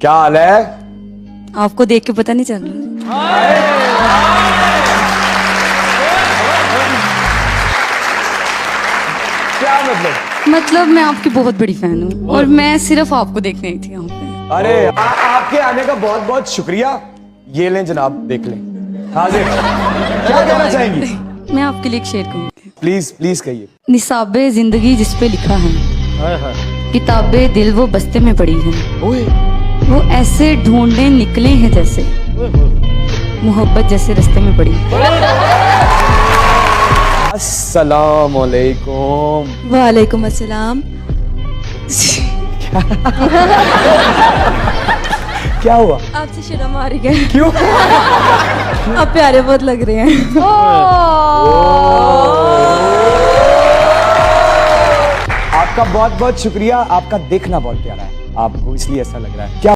क्या हाल है? आपको देख के पता नहीं चल रहा? क्या मतलब मैं आपकी बहुत बड़ी फैन हूँ और मैं सिर्फ आपको देखने आई थी यहाँ पे। अरे आपके आने का बहुत बहुत शुक्रिया। ये लें जनाब, देख लें। हाजिर। क्या कहना चाहेंगी? मैं आपके लिए एक शेर कहूँगी। प्लीज प्लीज कहिए। निसाबे जिंदगी जिस पे लिखा है, किताबे दिल वो बस्ते में पड़ी है, वो ऐसे ढूंढने निकले हैं जैसे मोहब्बत जैसे रास्ते में पड़ी। अस्सलाम वालेकुम। वालेकुम अस्सलाम। क्या हुआ? आपसे शर्म आ रही है? क्यों? आप प्यारे बहुत लग रहे हैं। आपका बहुत बहुत शुक्रिया। आपका देखना बहुत प्यारा है, आपको इसलिए ऐसा लग रहा है। क्या